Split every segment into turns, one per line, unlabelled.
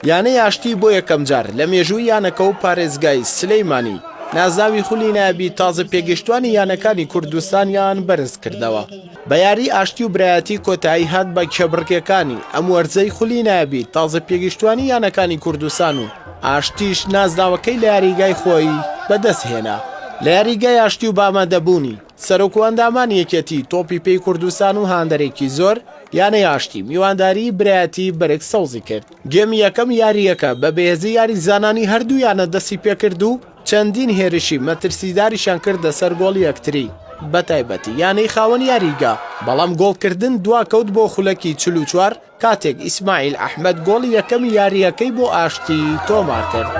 یانەی ئاشتی بۆ یەکەم جار لە مێژووی یانەکە و پارێزگای سلەیمانی نازاوی خولی نایبی تازە پێگەشتوانی یانەکانی کوردستانیان بەرز کردەوە. بە یاری ئاشتی و برایەتی کۆتایی هات بە کێبڕکەکانی ئەم وەرزەی خولی نایبی تازە پێگەشتوانی یانەکانی کوردستان و ئاشتیش نازداوەکەی لە یاریگای خۆی بەدەستهێنا. لە یاریگای ئاشتی و بامەدەبوونی سەرۆک و ئەندامان یەکێتی تۆپی پێی کوردستان و هاندەرێکی زۆر یانەی ئاشتی میوانداری برایەتی بەرێک سەوزی کرد. گێمی یەکەم یاریەکە بە بەهێزی یاری زانانی هەردوویانە دەستی پێکرد و چەندین هێرشی مەترسیداریشان کردە سەر گۆڵی یەکتری بەتایبەتی یانەی خاوەن یاریگا، بەڵام گۆڵکردن دواکەوت بۆ خولەکی 44 کاتێک ئیسماعیل ئەحمەد گۆڵی یەکەمی یاریەکەی بۆ ئاشتی تۆمار کرد.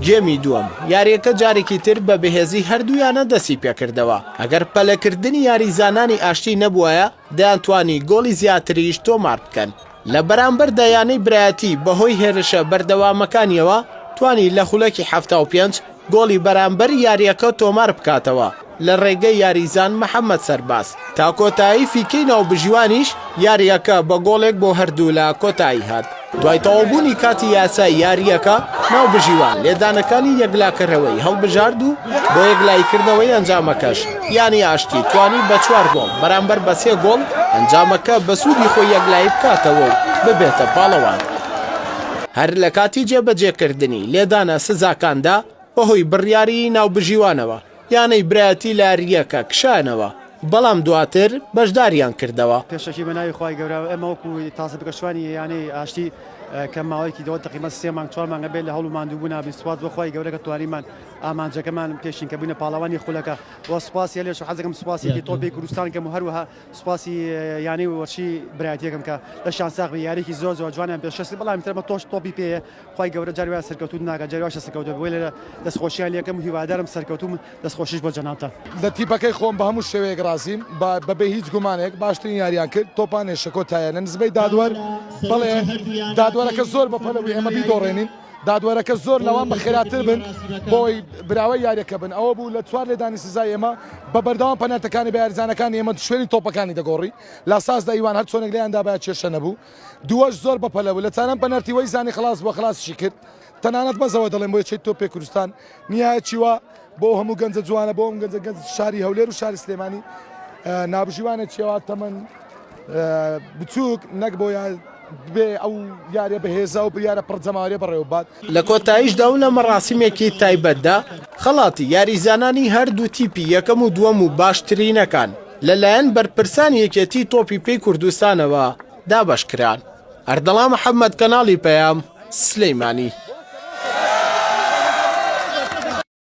گێمی دووەم یاریەکە جارێکی تر بە بەهێزی هەردوویانە دەستی پێکردەوە. ئەگەر پەلەکردنی یاریزانانی ئاشتی نەبووایە دەیانتوانی گۆڵی زیاتریش تۆمار بکەن. لە بەرامبەر دایانەی برایەتی بەهۆی هێرشە بەردەوامەکانیەوە توانی لە خولەکی 75 گۆڵی بەرامبەر یاریەکە تۆمار بکاتەوە لە ڕێگەی یاریزان محەممەد سەرباز. تا کۆتایی فیکەی ناوبژیوانیش یاریەکە بە گۆڵێک بۆ هەردوو لە کۆتایی هات. دوای تەواوبوونی کاتی یاسای یاریەکە ناوبژیوان لێدانەکانی یەکلاکەرەوەی هەڵبژارد و بۆ یەکلایکردنەوەی ئەنجامەکەش یانی ئاشتی توانی بە 4 گۆڵ بەرامبەر بە 3 گۆڵ ئەنجامەکە بە سوودی خۆی یەکلایی بکاتەوە و ببێتە پاڵەوان. هەر لە کاتی جێبەجێکردنی لێدانە سزاکاندا بەهۆی بڕیاری ناوبژیوانەوە یانەی برایەتی لە یاریەکە کشانەوە، بەڵام دواتر بەشداریان کردەوە.
پێشەکی بەناوی خی گەورە ئەمە وەکو تازە بگەشتوانی یانەی ئاشتی کە ماوەیەکی دەوە تقریبا 3 مانگ 4 مانگە بێت لە هەوڵ و ماندووبوونا بسوات بۆ خی گەورە کە توانیمان ئامانجەکەمان پێشین کە بووینە پاڵەوانی خولەکە وە سوپاسی لێش حەزەکەم سوپاسێکی تۆپی کوردستان کەم و هەروەها سوپاسی یانەی وەرچی برایەتیەکەم کە لە شانساق بە یاریکی زۆر زۆر جوانیان پێشەستی، بەڵام ترمە تۆش تۆپی پێەیە خی گەورە جاروای سەرکەوتون ناکە جارواشە سەرکەوتە بۆی لە دەستخۆشییان لەکەم و هیوادارم سەرکەوتوم دەستخۆشیش بۆ جەنابتە.
لە تیپەکەی خۆم بە هەموو شێوەیەک ڕازیم بەبێ هیچ گومانێک باشترین یاریان کرد. تۆپان شەکۆتایە نزبەی دادوەر بەڵێ دادوەرەکە زۆر بەپەلەوەی ئەمە بیدۆڕێنین. دادوەرەکە زۆر لەوان بە خێراتر بن بۆی براوەی یاریەکە بن. ئەوە بوو لە 4 لێدانی سزای ئێمە بە بەردەوام پەنەرتەکانی بە یاریزانەکانی ئێمە شوێنی تۆپەکانی دەگۆڕی لە سازدا ئیوان هەر چۆنێک لێیاندا باید کێشە نەبوو. دووەش زۆر بەپەلەوە لە چانەم پەنەرتی وەی زانی خلاص بۆ خلاصشی کرد. تەنانەت مەزەوە دەڵێن بۆ یەکێک تۆپی کوردستان نیایەتیوە بۆ هەموو گەنجە جوانە بۆ ئەم گەنج شاری هەولێر و شاری سلێمانی نابژیوانێک چێوە تەمەن بچووک نەک بۆ بێ ئەو یاریە بەهێزە و بریارە پڕجەماوەریە بەڕێوەبات. لە
کۆتاییشدا و لە مەڕاسیمێکی تایبەتدا خەڵاتی یاریزانانی هەردوو تیپی یەکەم و دووەم و باشترینەکان لەلایەن بەرپرسان یەکێتی تۆپی پێی کوردستانەوە دابەشکران. ئەردەڵا محەممەد کەناڵی پەیام سلەیمانی.